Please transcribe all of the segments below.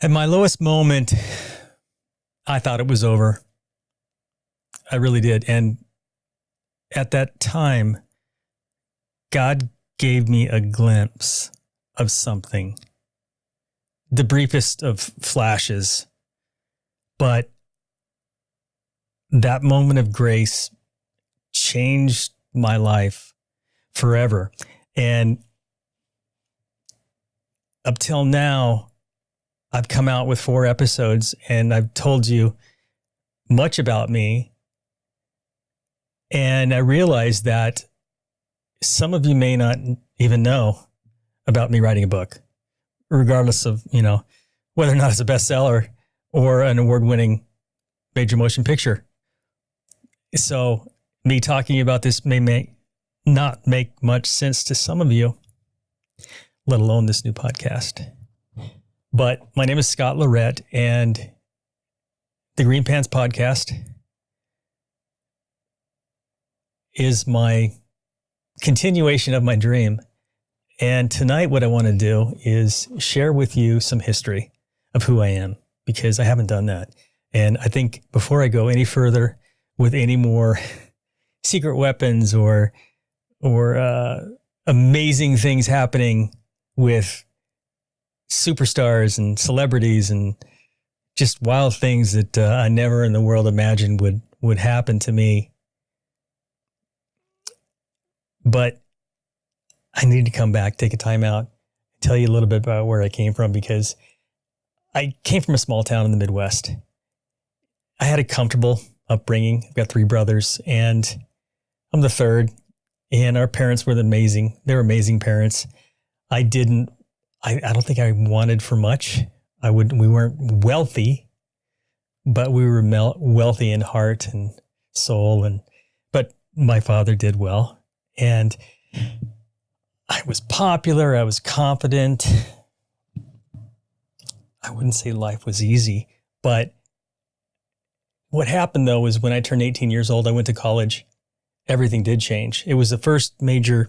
At my lowest moment, I thought it was over. I really did. And at that time, God gave me a glimpse of something, the briefest of flashes. But that moment of grace changed my life forever. And up till now, I've come out with 4 episodes and I've told you much about me. And I realized that some of you may not even know about me writing a book, regardless of, whether or not it's a bestseller or an award-winning major motion picture. So me talking about this may not make much sense to some of you, let alone this new podcast. But my name is Scott Lorette, and the Green Pants Podcast is my continuation of my dream. And tonight what I want to do is share with you some history of who I am, because I haven't done that. And I think before I go any further with any more secret weapons or amazing things happening with superstars and celebrities and just wild things that I never in the world imagined would happen to me. But I need to come back, take a time out, tell you a little bit about where I came from, because I came from a small town in the Midwest. I had a comfortable upbringing. I've got 3 brothers, and I'm the third. And our parents were amazing. They were amazing parents. I don't think I wanted for much. We weren't wealthy, but we were wealthy in heart and soul. But my father did well. And I was popular. I was confident. I wouldn't say life was easy, but what happened though is when I turned 18 years old, I went to college. Everything did change. It was the first major,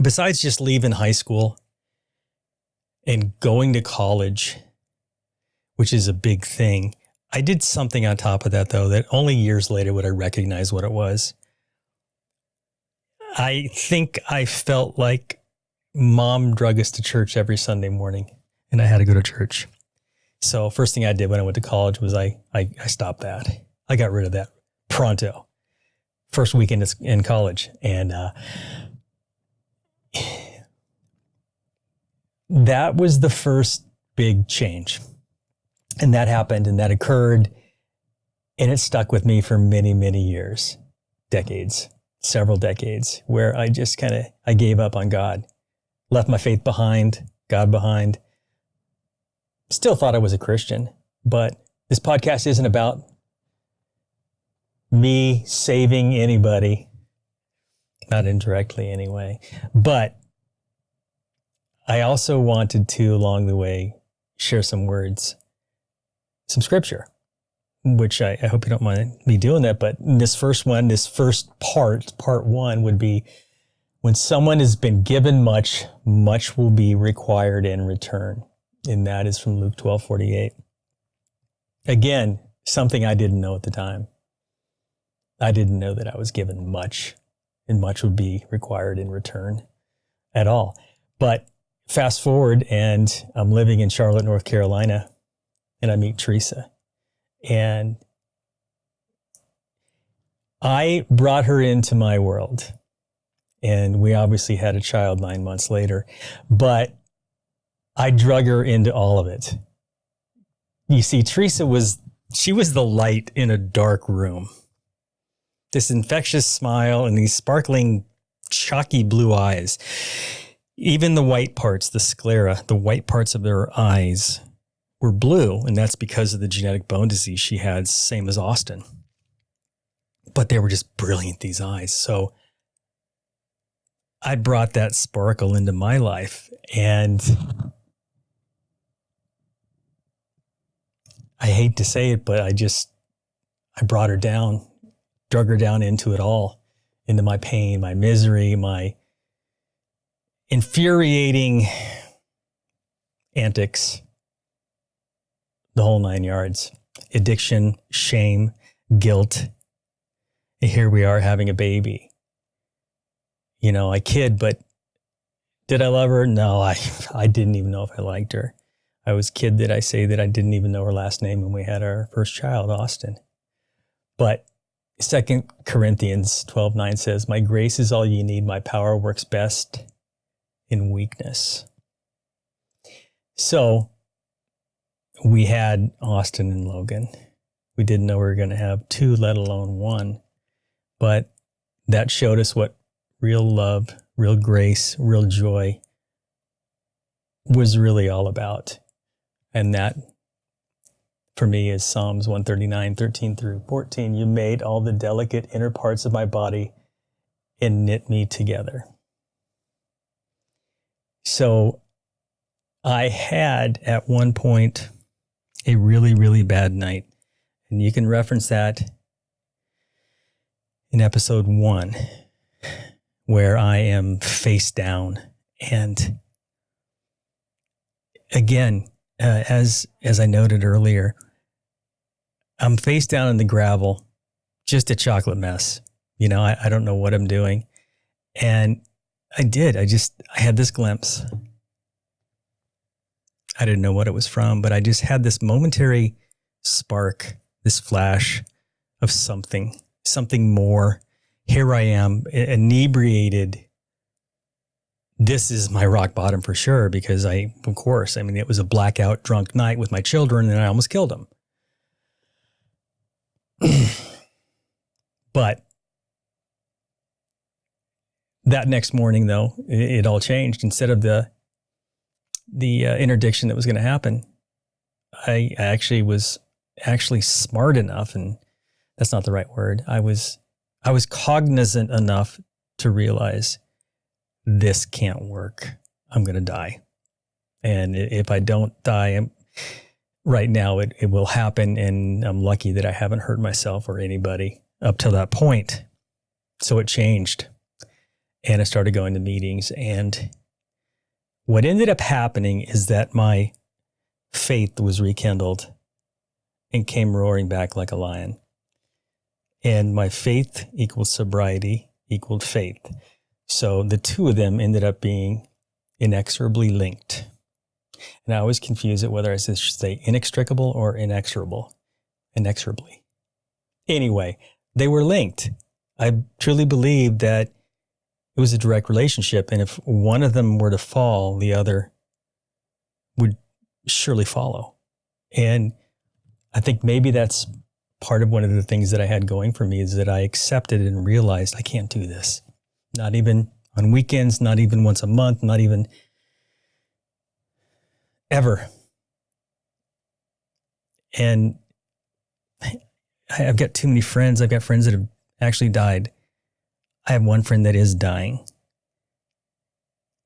besides just leaving high school and going to college, which is a big thing. I did something on top of that though, that only years later would I recognize what it was. I think I felt like mom drug us to church every Sunday morning, and I had to go to church. So first thing I did when I went to college was I stopped that. I got rid of that pronto. First weekend in college. And that was the first big change. And that happened and that occurred. And it stuck with me for many, many years, decades, several decades, where I just I gave up on God, left my faith behind, God behind. Still thought I was a Christian, but this podcast isn't about me saving anybody, not indirectly anyway. But I also wanted to, along the way, share some words, some scripture, which I hope you don't mind me doing that. But this first part 1 would be, when someone has been given much, much will be required in return. And that is from Luke 12:48. Again, something I didn't know at the time. I didn't know that I was given much, and much would be required in return at all. But fast forward, and I'm living in Charlotte, North Carolina, and I meet Teresa. And I brought her into my world. And we obviously had a child 9 months later. But I drug her into all of it. You see, Teresa was the light in a dark room. This infectious smile and these sparkling, chalky blue eyes. Even the white parts, the sclera, the white parts of her eyes were blue. And that's because of the genetic bone disease she had, same as Austin. But they were just brilliant, these eyes. So I brought that sparkle into my life, and I hate to say it, but I brought her down, drug her down into it all, into my pain, my misery, my infuriating antics. the whole 9 yards. Addiction, shame, guilt. And here we are having a baby. You know, I kid, but did I love her? No, I didn't even know if I liked her. I was kid that I say that I didn't even know her last name when we had our first child, Austin. But 2 Corinthians 12:9 says, my grace is all you need. My power works best in weakness. So we had Austin and Logan. We didn't know we were going to have 2, let alone 1. But that showed us what real love, real grace, real joy was really all about. And that, for me, is Psalms 139:13-14. You made all the delicate inner parts of my body and knit me together. So I had at one point a really, really bad night. And you can reference that in episode 1, where I am face down. And again, as I noted earlier, I'm face down in the gravel, just a chocolate mess. You know, I don't know what I'm doing. And I had this glimpse. I didn't know what it was from, but I just had this momentary spark, this flash of something more. Here I am, inebriated. This is my rock bottom for sure, because it was a blackout drunk night with my children and I almost killed them. But that next morning, though, it all changed. Instead of the interdiction that was going to happen, I actually was smart enough, and that's not the right word. I was cognizant enough to realize this can't work. I'm going to die. And if I don't die right now, it will happen. And I'm lucky that I haven't hurt myself or anybody up till that point. So it changed. And I started going to meetings. And what ended up happening is that my faith was rekindled and came roaring back like a lion. And my faith equals sobriety equaled faith. So the two of them ended up being inexorably linked. And I always confuse it whether I should say inextricable or inexorable. Inexorably. Anyway, they were linked. I truly believe that it was a direct relationship. And if one of them were to fall, the other would surely follow. And I think maybe that's part of one of the things that I had going for me, is that I accepted and realized I can't do this. Not even on weekends, not even once a month, not even ever. And I've got too many friends. I've got friends that have actually died. I have one friend that is dying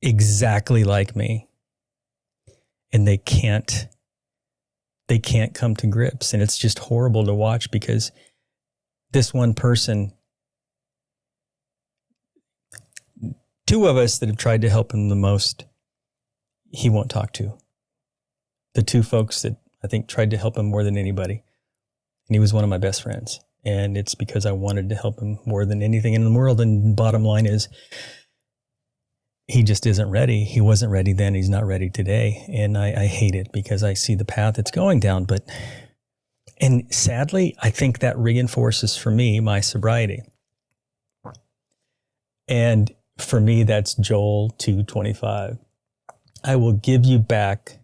exactly like me. And they can't come to grips. And it's just horrible to watch, because this one person, two of us that have tried to help him the most, he won't talk to. The two folks that I think tried to help him more than anybody. And he was one of my best friends. And it's because I wanted to help him more than anything in the world. And bottom line is, he just isn't ready. He wasn't ready then. He's not ready today. And I hate it, because I see the path it's going down. And sadly, I think that reinforces for me my sobriety. And for me, that's Joel 2:25. I will give you back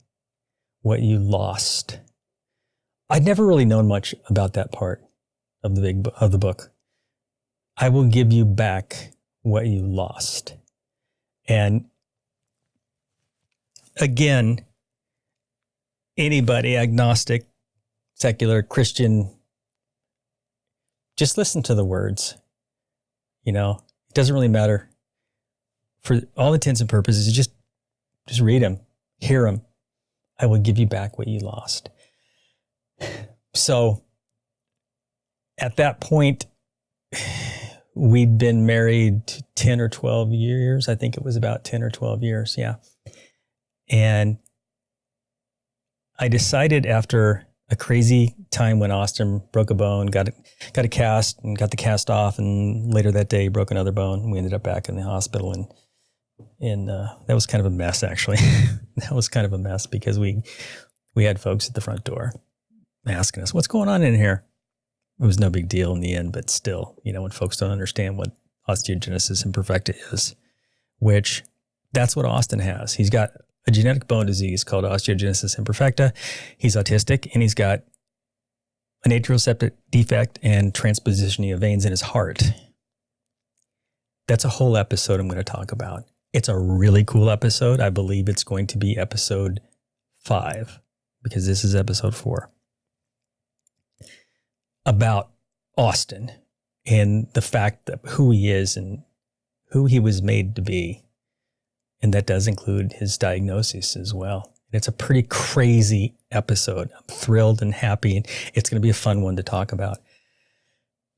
what you lost. I'd never really known much about that part of the book. I will give you back what you lost. And again, anybody, agnostic, secular, Christian, just listen to the words. You know, it doesn't really matter. For all intents and purposes, just read them, hear them. I will give you back what you lost. So at that point, we'd been married 10 or 12 years. I think it was about 10 or 12 years. Yeah. And I decided after a crazy time when Austin broke a bone, got a cast and got the cast off. And later that day, he broke another bone. We ended up back in the hospital, and that was kind of a mess, actually. That was kind of a mess because we had folks at the front door asking us, what's going on in here? It was no big deal in the end, but still, when folks don't understand what osteogenesis imperfecta is, which that's what Austin has. He's got a genetic bone disease called osteogenesis imperfecta. He's autistic, and he's got an atrial septic defect and transpositioning of veins in his heart. That's a whole episode I'm going to talk about. It's a really cool episode. I believe it's going to be episode 5 because this is episode 4. About Austin and the fact that who he is and who he was made to be. And that does include his diagnosis as well. It's a pretty crazy episode. I'm thrilled and happy, and it's going to be a fun one to talk about.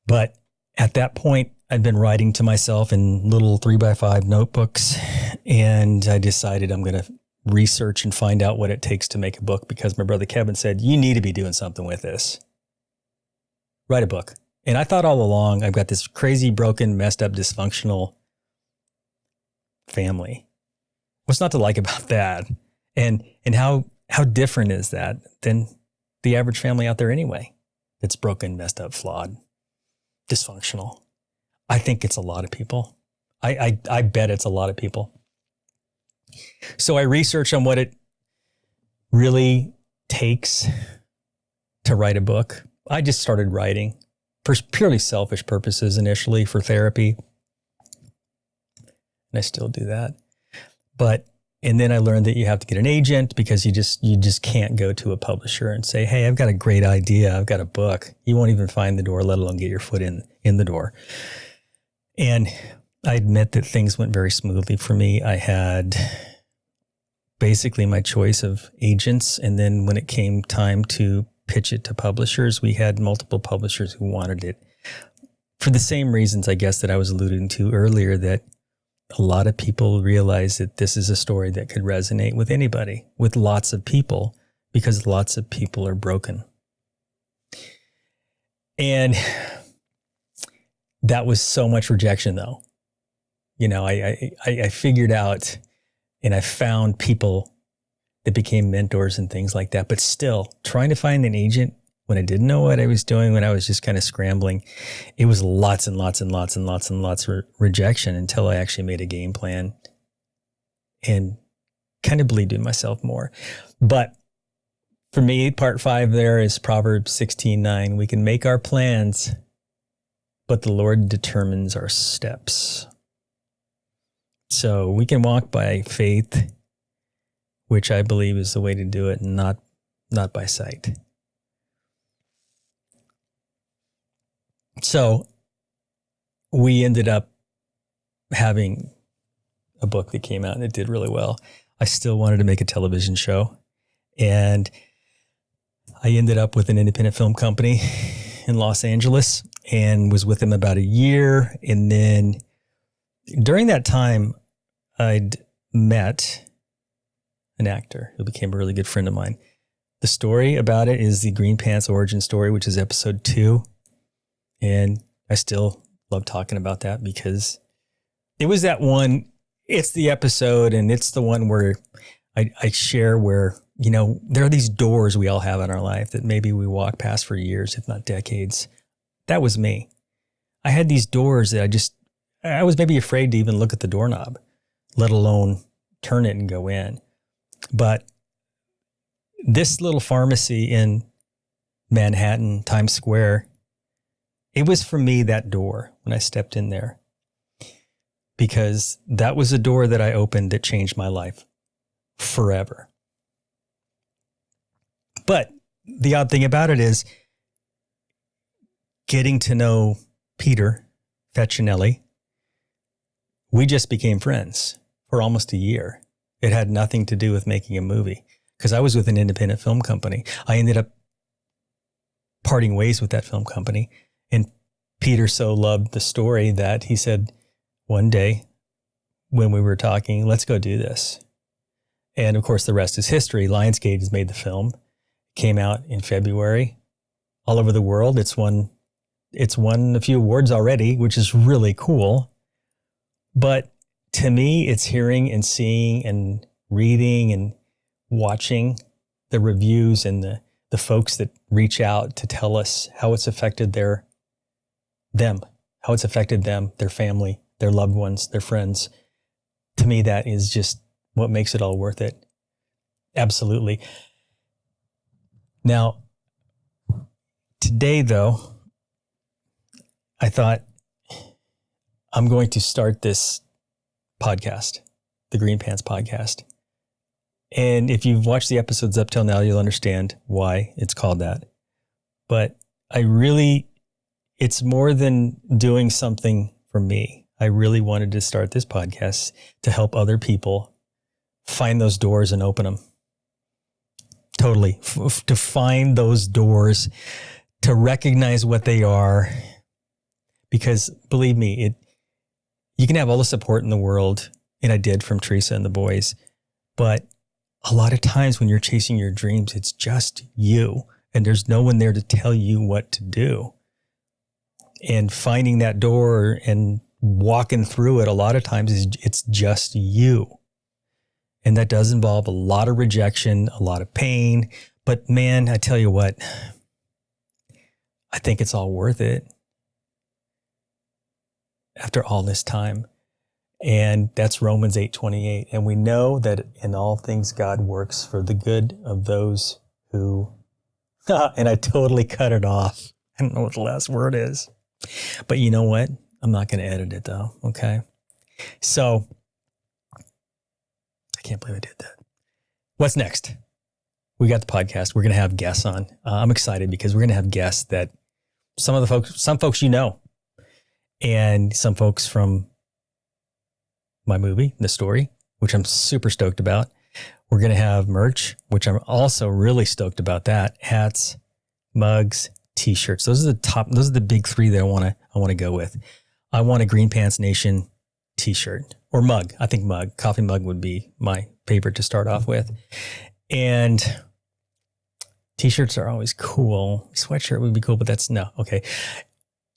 But at that point, I'd been writing to myself in little 3x5 notebooks, and I decided I'm going to research and find out what it takes to make a book because my brother Kevin said, you need to be doing something with this. Write a book. And I thought all along, I've got this crazy, broken, messed up, dysfunctional family. What's not to like about that? And how different is that than the average family out there anyway? That's broken, messed up, flawed, dysfunctional. I think it's a lot of people. I bet it's a lot of people. So I researched on what it really takes to write a book. I just started writing for purely selfish purposes initially for therapy. And I still do that. And then I learned that you have to get an agent because you just can't go to a publisher and say, hey, I've got a great idea. I've got a book. You won't even find the door, let alone get your foot in the door. And I admit that things went very smoothly for me. I had basically my choice of agents. And then when it came time to pitch it to publishers, we had multiple publishers who wanted it for the same reasons, I guess, that I was alluding to earlier, that a lot of people realize that this is a story that could resonate with anybody, with lots of people, because lots of people are broken. And that was so much rejection, though. I figured out and I found people that became mentors and things like that. But still, trying to find an agent when I didn't know what I was doing, when I was just kind of scrambling, it was lots and lots and lots and lots and lots of rejection until I actually made a game plan and kind of believed in myself more. But for me, part 5 there is Proverbs 16:9. We can make our plans, but the Lord determines our steps. So we can walk by faith, which I believe is the way to do it, and not by sight. So we ended up having a book that came out and it did really well. I still wanted to make a television show, and I ended up with an independent film company in Los Angeles and was with them about a year. And then during that time, I'd met an actor who became a really good friend of mine. The story about it is the Green Pants origin story, which is episode 2. And I still love talking about that because it was that one, it's the episode and it's the one where I share where, there are these doors we all have in our life that maybe we walk past for years, if not decades. That was me. I had these doors that I was maybe afraid to even look at the doorknob, let alone turn it and go in. But this little pharmacy in Manhattan, Times Square, it was for me that door when I stepped in there, because that was a door that I opened that changed my life forever. But the odd thing about it is getting to know Peter Facinelli, we just became friends for almost a year. It had nothing to do with making a movie because I was with an independent film company. I ended up parting ways with that film company. And Peter so loved the story that he said one day when we were talking, let's go do this. And of course, the rest is history. Lionsgate has made the film, came out in February all over the world. It's won a few awards already, which is really cool. But to me, it's hearing and seeing and reading and watching the reviews and the folks that reach out to tell us how it's affected their family, their loved ones, their friends. To me, that is just what makes it all worth it. Absolutely. Now, today, though, I thought I'm going to start this podcast, the Green Pants Podcast. And if you've watched the episodes up till now, you'll understand why it's called that. But it's more than doing something for me. I really wanted to start this podcast to help other people find those doors and open them. Totally. To find those doors, to recognize what they are. Because believe me, you can have all the support in the world, and I did from Teresa and the boys, but a lot of times when you're chasing your dreams, it's just you, and there's no one there to tell you what to do. And finding that door and walking through it, a lot of times it's just you. And that does involve a lot of rejection, a lot of pain. But man, I tell you what, I think it's all worth it after all this time. And that's Romans 8:28. And we know that in all things God works for the good of those who, and I totally cut it off. I don't know what the last word is. But you know what? I'm not going to edit it though. Okay. So I can't believe I did that. What's next? We got the podcast. We're going to have guests on. I'm excited because we're going to have guests that some folks you know, and some folks from my movie, The Story, which I'm super stoked about. We're going to have merch, which I'm also really stoked about that. Hats, mugs, t-shirts. Those are the big three that I want to go with. I want a Green Pants Nation t-shirt or mug. I think mug, coffee mug would be my favorite to start off with. And t-shirts are always cool. Sweatshirt would be cool, but that's no. Okay.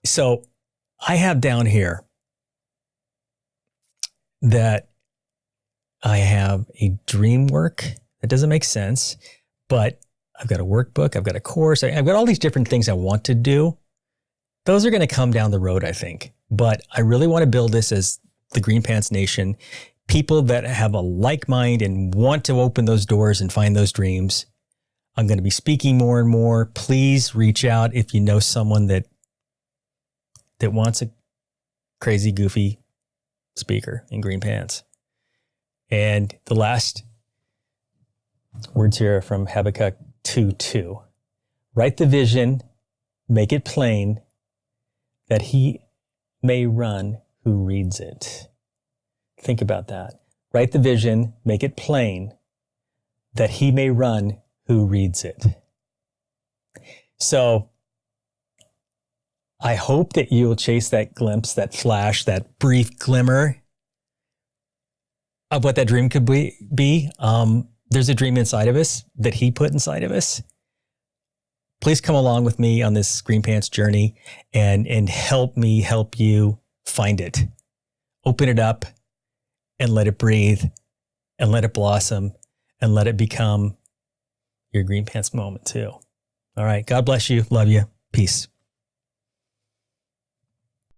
So I have down here that I have a dream work. That doesn't make sense, but I've got a workbook. I've got a course. I've got all these different things I want to do. Those are going to come down the road, I think. But I really want to build this as the Green Pants Nation, people that have a like mind and want to open those doors and find those dreams. I'm going to be speaking more and more. Please reach out if you know someone that wants a crazy, goofy speaker in green pants. And the last words here are from Habakkuk 2:2. Write the vision, make it plain, that he may run who reads it. Think about that. Write the vision, make it plain, that he may run who reads it. So I hope that you'll chase that glimpse, that flash, that brief glimmer of what that dream could be. There's a dream inside of us that he put inside of us. Please come along with me on this Green Pants journey and help me help you find it. Open it up and let it breathe and let it blossom and let it become your Green Pants moment too. All right. God bless you. Love you. Peace.